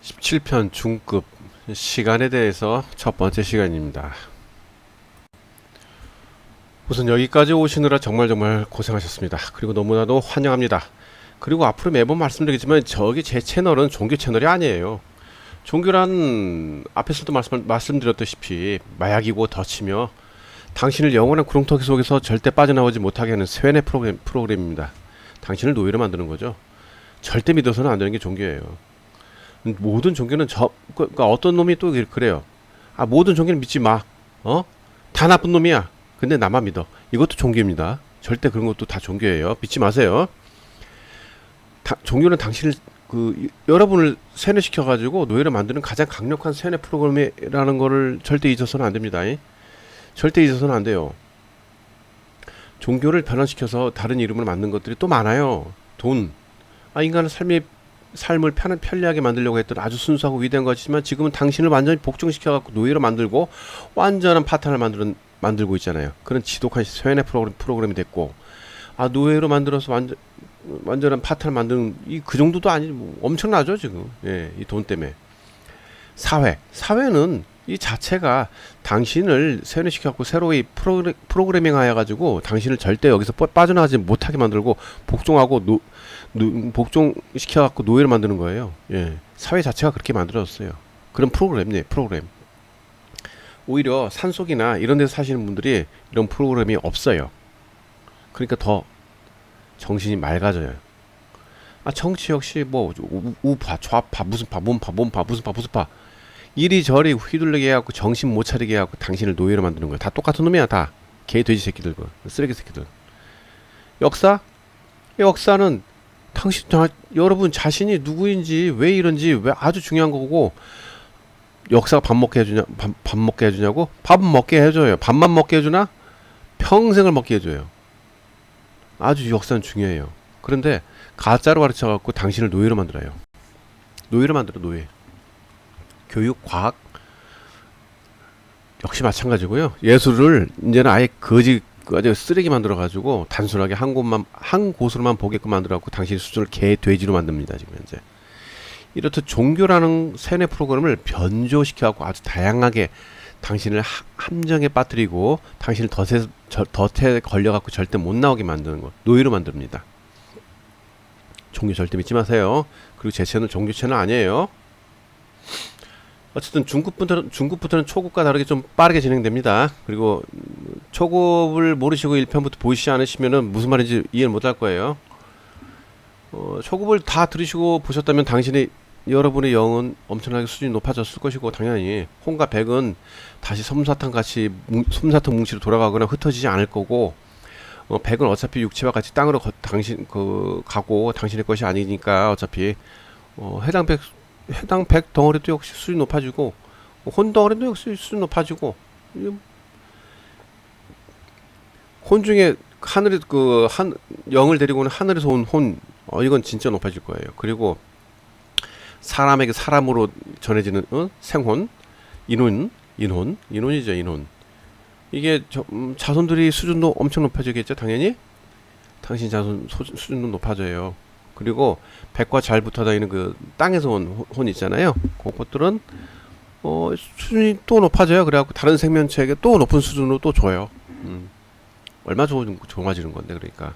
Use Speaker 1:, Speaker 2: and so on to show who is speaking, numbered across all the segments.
Speaker 1: 17편 중급 시간에 대해서 첫 번째 시간입니다. 우선 여기까지 오시느라 정말 고생하셨습니다. 그리고 너무나도 환영합니다. 그리고 앞으로 매번 말씀드리겠지만 저기 제 채널은 종교 채널이 아니에요. 종교란 앞에서도 말씀드렸다시피 마약이고 덫이며 당신을 영원한 구렁텅이 속에서 절대 빠져나오지 못하게 하는 쇠뇌 프로그램입니다. 당신을 노예로 만드는 거죠. 절대 믿어서는 안 되는 게 종교예요. 모든 종교는 그러니까 어떤 놈이 또 그래요. 아, 모든 종교는 믿지 마. 다 나쁜 놈이야. 근데 나만 믿어. 이것도 종교입니다. 절대 그런 것도 다 종교예요. 믿지 마세요. 종교는 당신을 여러분을 세뇌시켜가지고 노예를 만드는 가장 강력한 세뇌 프로그램이라는 거를 절대 잊어서는 안 됩니다. 절대 잊어서는 안 돼요. 종교를 변환시켜서 다른 이름을 만든 것들이 또 많아요. 돈. 인간의 삶을 편리하게 만들려고 했던 아주 순수하고 위대한 것이지만 지금은 당신을 완전히 복종시켜갖고 노예로 만들고 완전한 파탄을 만들고 있잖아요. 그런 지독한 세뇌 프로그램이 됐고, 노예로 만들어서 완전한 파탄을 만드는 그 정도도 아니지 뭐 엄청나죠 지금. 이 돈 때문에. 사회는 이 자체가 당신을 세뇌시켜갖고 새로이 프로그래밍 하여가지고 당신을 절대 여기서 빠져나가지 못하게 만들고 복종시켜갖고 노예를 만드는 거예요. 사회 자체가 그렇게 만들어졌어요. 그런 프로그램. 오히려 산속이나 이런 데서 사시는 분들이 이런 프로그램이 없어요. 그러니까 더 정신이 맑아져요. 정치 역시 뭐 우파, 좌파, 무슨 파 이리저리 휘둘리게 해갖고 정신 못 차리게 해갖고 당신을 노예로 만드는 거야. 다 똑같은 놈이야. 다 개 돼지 새끼들, 쓰레기 새끼들. 역사는 여러분 자신이 누구인지 왜 이런지 왜 아주 중요한 거고, 역사가 밥 먹게 해주냐고? 밥은 먹게 해줘요. 밥만 먹게 해주나? 평생을 먹게 해줘요. 아주 역사는 중요해요. 그런데 가짜로 가르쳐갖고 당신을 노예로 만들어요. 노예. 교육, 과학 역시 마찬가지고요. 예술을 이제는 아예 아주 쓰레기 만들어가지고 단순하게 한 곳으로만 보게끔 만들어갖고 당신 수준을 개, 돼지로 만듭니다. 지금 현재. 이렇듯 종교라는 세뇌 프로그램을 변조시켜갖고 아주 다양하게 당신을 함정에 빠뜨리고 당신을 덫에 걸려갖고 절대 못 나오게 만드는 것, 노예로 만듭니다. 종교 절대 믿지 마세요. 그리고 제 채널 종교 채널 아니에요. 어쨌든 중급부터는 초급과 다르게 좀 빠르게 진행됩니다. 그리고 초급을 모르시고 1편부터 보시지 않으시면은 무슨 말인지 이해를 못할 거예요. 초급을 다 들으시고 보셨다면 여러분의 영은 엄청나게 수준이 높아졌을 것이고, 당연히 홍과 백은 다시 솜사탕 뭉치로 돌아가거나 흩어지지 않을 거고, 백은 어차피 육체와 같이 땅으로 가고 당신의 것이 아니니까 어차피 해당 백 덩어리도 역시 수준이 높아지고, 혼 덩어리도 역시 수준이 높아지고, 혼 중에 영을 데리고 오는 하늘에서 온 혼, 이건 진짜 높아질 거예요. 그리고 사람에게 사람으로 전해지는 생혼, 인혼이죠. 이게 자손들이 수준도 엄청 높아지겠죠. 당연히 당신 자손 수준도 높아져요. 그리고 백과 잘 붙어다니는 그 땅에서 온 혼 있잖아요. 그것들은 수준이 또 높아져요. 그래갖고 다른 생명체에게 또 높은 수준으로 또 줘요. 얼마 좋아지는 건데. 그러니까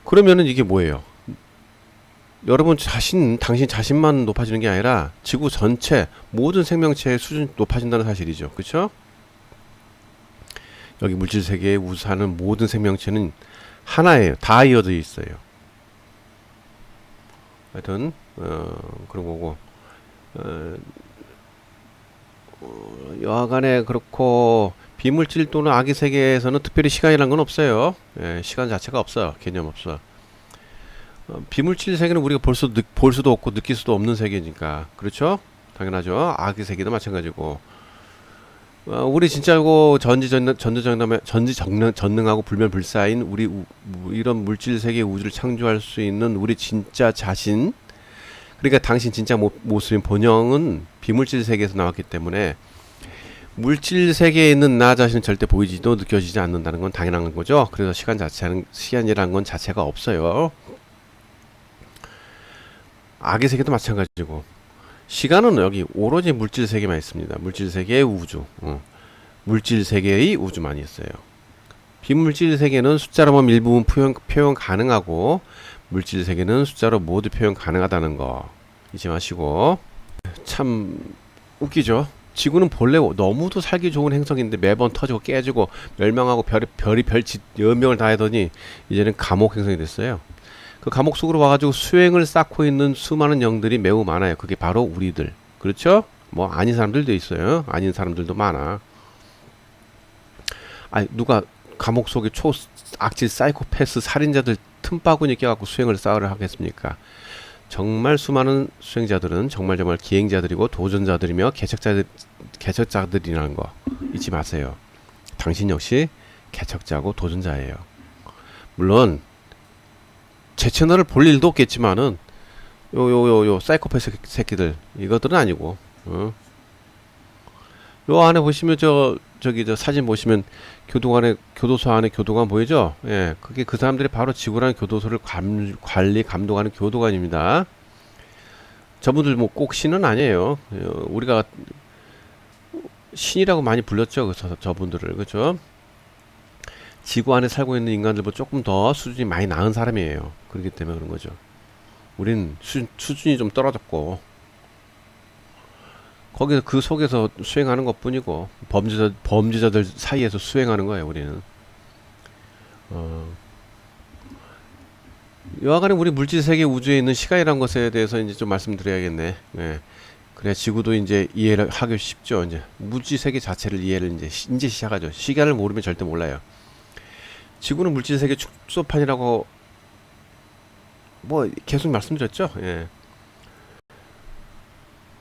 Speaker 1: 그러면은 이게 뭐예요? 여러분 당신 자신만 높아지는 게 아니라 지구 전체 모든 생명체의 수준이 높아진다는 사실이죠. 그쵸? 여기 물질 세계에 우수하는 모든 생명체는 하나예요. 다 이어져 있어요. 하여튼 그런 거고, 여하간에 그렇고 비물질 또는 악의 세계에서는 특별히 시간이란 건 없어요. 시간 자체가 없어요. 개념 없어. 비물질 세계는 우리가 볼 수도 없고 느낄 수도 없는 세계니까. 그렇죠? 당연하죠. 악의 세계도 마찬가지고. 우리 진짜고 전지전능하고 불면불사인 우리 이런 물질 세계 우주를 창조할 수 있는 우리 진짜 자신, 그러니까 당신 진짜 모습인 본영은 비물질 세계에서 나왔기 때문에 물질 세계에 있는 나 자신은 절대 보이지도 느껴지지 않는다는 건 당연한 거죠. 그래서 시간이라는 건 자체가 없어요. 악의 세계도 마찬가지고 시간은 여기 오로지 물질 세계만 있습니다. 물질 세계의 우주, 물질 세계의 우주만 있어요. 비물질 세계는 숫자로만 일부분 표현 가능하고 물질 세계는 숫자로 모두 표현 가능하다는 거 잊지 마시고. 참 웃기죠. 지구는 본래 너무도 살기 좋은 행성인데 매번 터지고 깨지고 멸망하고 별이 별짓 연명을 다 하더니 이제는 감옥 행성이 됐어요. 그 감옥 속으로 와가지고 수행을 쌓고 있는 수많은 영들이 매우 많아요. 그게 바로 우리들. 그렇죠? 뭐 아닌 사람들도 있어요. 아닌 사람들도 많아. 아니 누가 감옥 속에 악질 사이코패스 살인자들 틈바구니 껴갖고 수행을 쌓으려 하겠습니까? 정말 수많은 수행자들은 정말 기행자들이고 도전자들이며 개척자들이라는 거 잊지 마세요. 당신 역시 개척자고 도전자예요. 물론 제 채널을 볼 일도 없겠지만은 요 사이코패스 새끼들 이것들은 아니고 요 안에 보시면 저기 사진 보시면 교도소 안에 교도관 보이죠? 예, 그게 그 사람들이 바로 지구라는 교도소를 관리 감독하는 교도관입니다. 저분들 뭐 꼭 신은 아니에요. 우리가 신이라고 많이 불렀죠, 저분들을. 그죠? 지구 안에 살고 있는 인간들보다 조금 더 수준이 많이 나은 사람이에요. 그렇기 때문에 그런 거죠. 우린 수준이 좀 떨어졌고 거기서 그 속에서 수행하는 것 뿐이고 범죄자들 사이에서 수행하는 거예요. 우리는 여하간에 우리 물질세계 우주에 있는 시간이라는 것에 대해서 이제 좀 말씀드려야겠네. 예. 그래야 지구도 이제 이해를 하기 쉽죠. 이제 물질세계 자체를 이해를 이제 시작하죠. 시간을 모르면 절대 몰라요. 지구는 물질세계 축소판이라고 뭐 계속 말씀드렸죠. 예.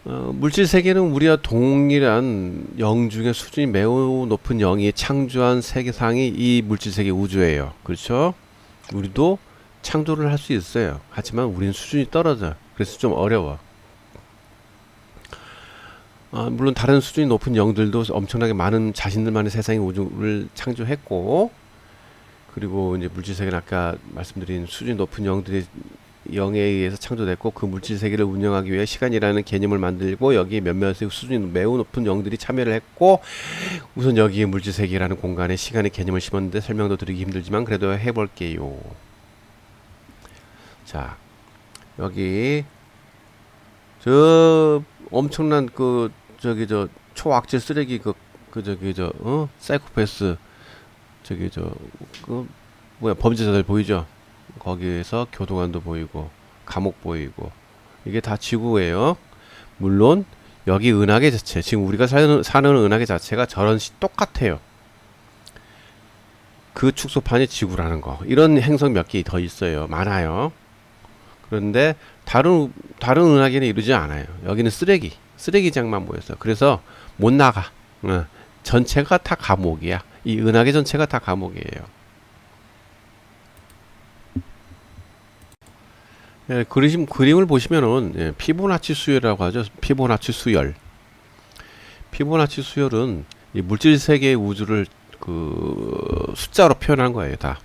Speaker 1: 물질 세계는 우리와 동일한 영 중에 수준이 매우 높은 영이 창조한 세계상이 이 물질 세계 우주예요. 그렇죠? 우리도 창조를 할 수 있어요. 하지만 우리는 수준이 떨어져. 그래서 좀 어려워. 물론 다른 수준이 높은 영들도 엄청나게 많은 자신들만의 세상의 우주를 창조했고, 그리고 이제 물질 세계는 아까 말씀드린 수준이 높은 영들이 영에 의해서 창조됐고, 그 물질 세계를 운영하기 위해 시간이라는 개념을 만들고 여기에 몇몇의 수준이 매우 높은 영들이 참여를 했고, 우선 여기에 물질 세계라는 공간에 시간의 개념을 심었는데 설명도 드리기 힘들지만 그래도 해볼게요. 자, 여기 저 엄청난 저 초악질 쓰레기 사이코패스 범죄자들 보이죠? 거기에서 교도관도 보이고 감옥 보이고 이게 다 지구예요. 물론 여기 은하계 자체, 지금 우리가 사는 은하계 자체가 저런 똑같아요. 그 축소판이 지구라는 거. 이런 행성 몇 개 더 있어요. 많아요. 그런데 다른 은하계는 이루지 않아요. 여기는 쓰레기장만 모였어. 그래서 못 나가. 전체가 다 감옥이야. 이 은하계 전체가 다 감옥이에요. 예, 그림을 보시면은, 예, 피보나치 수열이라고 하죠. 피보나치 수열. 피보나치 수열은 이 물질 세계의 우주를 숫자로 표현한 거예요, 다.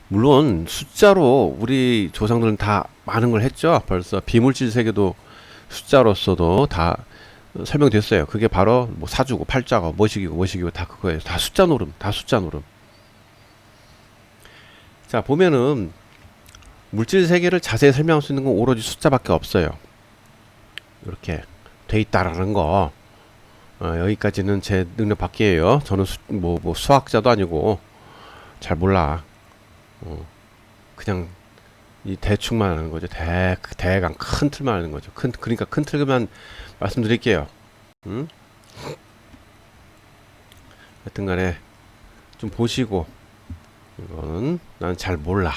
Speaker 1: 물론 숫자로 우리 조상들은 다 많은 걸 했죠. 벌써 비물질 세계도 숫자로서도 다 설명됐어요. 그게 바로 뭐 사주고 팔자고 뭐시기고 다 그거예요. 다 숫자 노름. 자, 보면은 물질 세계를 자세히 설명할 수 있는 건 오로지 숫자밖에 없어요. 이렇게 돼 있다라는 거. 여기까지는 제 능력 밖이에요. 저는 수학자도 아니고 잘 몰라. 그냥 이 대충만 하는 거죠. 대강 큰 틀만 하는 거죠. 그러니까 큰 틀만 말씀드릴게요. 하여튼간에 좀 보시고, 이거는 난 잘 몰라.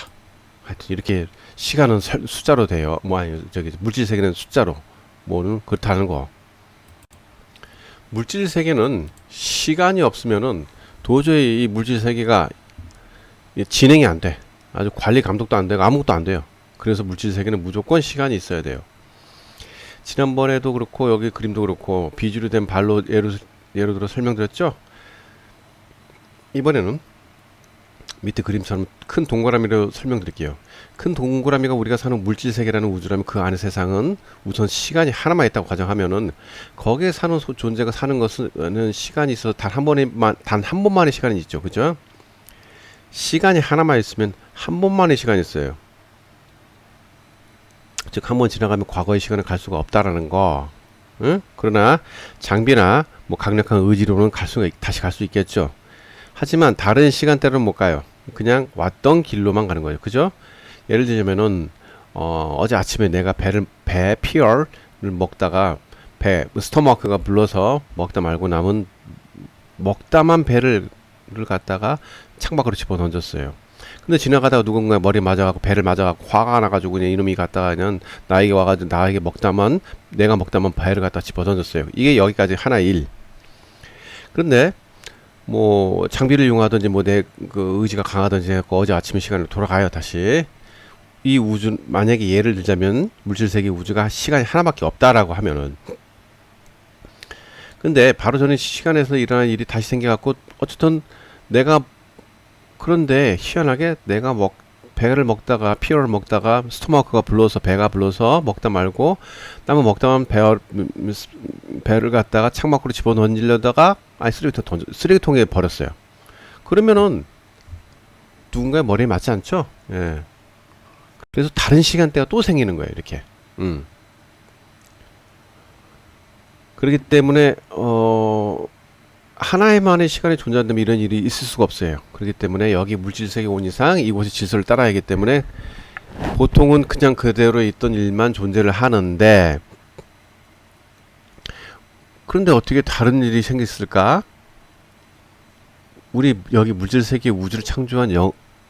Speaker 1: 하여튼 이렇게 시간은 숫자로 돼요. 물질 세계는 숫자로. 뭐는 그렇다는 거. 물질 세계는 시간이 없으면은 도저히 이 물질 세계가 진행이 안 돼. 아주 관리 감독도 안 되고 아무것도 안 돼요. 그래서 물질 세계는 무조건 시간이 있어야 돼요. 지난번에도 그렇고 여기 그림도 그렇고 비주류 된 발로 예를 들어 설명드렸죠. 이번에는 밑에 그림처럼 큰 동그라미로 설명드릴게요. 큰 동그라미가 우리가 사는 물질 세계라는 우주라면 그 안의 세상은 우선 시간이 하나만 있다고 가정하면은 거기에 사는 존재가 사는 것은 시간이 있어서 단 한 번만의 시간이 있죠. 그죠? 시간이 하나만 있으면 한 번만의 시간이 있어요. 즉 한 번 지나가면 과거의 시간을 갈 수가 없다라는 거. 응? 그러나 장비나 뭐 강력한 의지로는 다시 갈 수 있겠죠. 하지만 다른 시간대로는 못 가요. 그냥 왔던 길로만 가는 거예요. 그죠? 예를 들자면은 어제 아침에 내가 배 피어를 먹다가 스토마크가 불러서 먹다 말고 남은 먹다만 배를 갖다가 창밖으로 집어 던졌어요. 근데 지나가다가 누군가 머리 맞아갖고 배를 맞아갖고 화가 나가지고 그냥 이놈이 갔다가 그냥 나에게 와가지고 내가 먹다만 배를 갖다 집어 던졌어요. 이게 여기까지 하나의 일. 그런데 뭐 장비를 이용하든지 뭐 내 그 의지가 강하든지 해갖고 어제 아침 시간으로 돌아가요. 다시 이 우주, 만약에 예를 들자면 물질세계 우주가 시간이 하나밖에 없다라고 하면은, 근데 바로 전에 시간에서 일어난 일이 다시 생겨갖고 어쨌든 그런데 희한하게 배를 먹다가 피어를 먹다가 스토마크가 불러서 배가 불러서 먹다 말고 남은 먹다만 배를 갖다가 창밖으로 집어 던지려다가 쓰레기통에 버렸어요. 그러면은 누군가의 머리에 맞지 않죠? 예. 그래서 다른 시간대가 또 생기는 거예요. 이렇게. 그렇기 때문에 하나의만의 시간이 존재한다면 이런 일이 있을 수가 없어요. 그렇기 때문에 여기 물질세계에 온 이상 이곳의 질서를 따라야 하기 때문에 보통은 그냥 그대로 있던 일만 존재를 하는데, 그런데 어떻게 다른 일이 생겼을까? 우리 여기 물질세계 우주를 창조한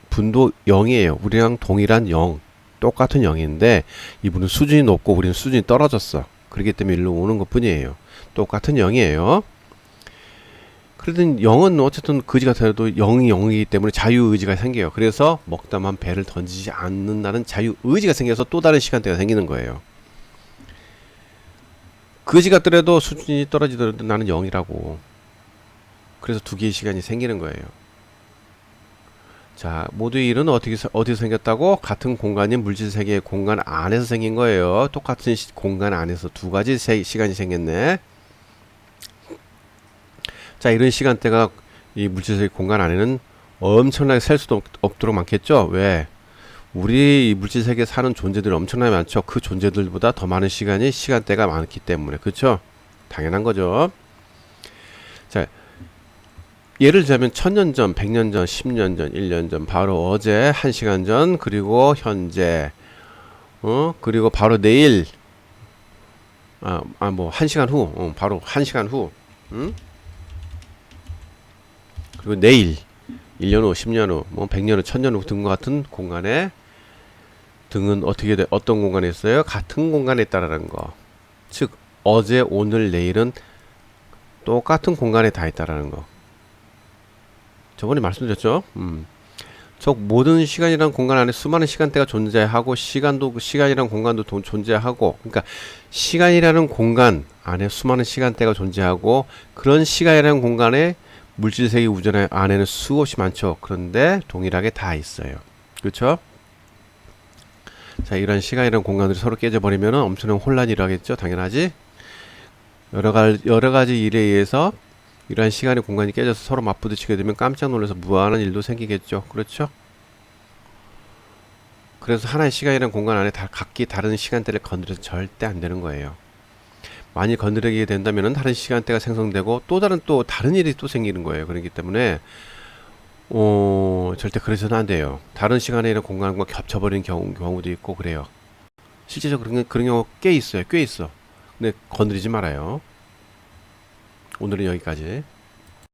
Speaker 1: 분도 0이에요. 우리랑 동일한 0, 똑같은 0인데 이분은 수준이 높고 우리는 수준이 떨어졌어. 그렇기 때문에 일로 오는 것 뿐이에요. 똑같은 0이에요. 그러든 0은 어쨌든 거지 같아도 0이 0이기 때문에 자유의지가 생겨요. 그래서 먹다만 배를 던지지 않는다는 자유의지가 생겨서 또 다른 시간대가 생기는 거예요. 거지 같더라도 수준이 떨어지더라도 나는 0이라고. 그래서 두 개의 시간이 생기는 거예요. 자, 모두의 일은 어디서 생겼다고? 같은 공간인 물질세계의 공간 안에서 생긴 거예요. 똑같은 공간 안에서 두 가지 시간이 생겼네. 자, 이런 시간대가 이 물질세계 공간 안에는 엄청나게 셀 수도 없도록 많겠죠? 왜? 우리 이 물질세계에 사는 존재들이 엄청나게 많죠. 그 존재들보다 더 많은 시간대가 많기 때문에. 그렇죠? 당연한 거죠. 자, 예를 들자면 1000년 전, 100년 전, 10년 전, 1년 전, 바로 어제, 1시간 전, 그리고 현재, 그리고 바로 내일, 뭐 1시간 후, 바로 1시간 후, 그리고 내일, 1년 후, 10년 후, 뭐 100년 후, 1000년 후 등과 같은 공간에, 등은 어떤 공간에 있어요? 같은 공간에 있다라는 거. 즉, 어제, 오늘, 내일은 똑같은 공간에 다 있다라는 거. 저번에 말씀드렸죠. 즉 모든 시간이란 공간 안에 수많은 시간대가 존재하고 시간이란 공간도 존재하고, 그러니까 시간이라는 공간 안에 수많은 시간대가 존재하고, 그런 시간이라는 공간에 물질세계 우주 안에는 수없이 많죠. 그런데 동일하게 다 있어요. 그렇죠? 자, 이런 시간이라는 공간들이 서로 깨져버리면 엄청난 혼란이 일어나겠죠. 당연하지. 여러 가지 일에 의해서 이러한 시간의 공간이 깨져서 서로 맞부딪히게 되면 깜짝 놀라서 무한한 일도 생기겠죠. 그렇죠? 그래서 하나의 시간이라는 공간 안에 각기 다른 시간대를 건드려서 절대 안 되는 거예요. 만일 건드리게 된다면 다른 시간대가 생성되고 또 다른 일이 또 생기는 거예요. 그렇기 때문에 절대 그래서는 안 돼요. 다른 시간이나 공간과 겹쳐버리는 경우도 있고 그래요. 실제적으로 그런 경우 꽤 있어요. 근데 건드리지 말아요. 오늘은 여기까지.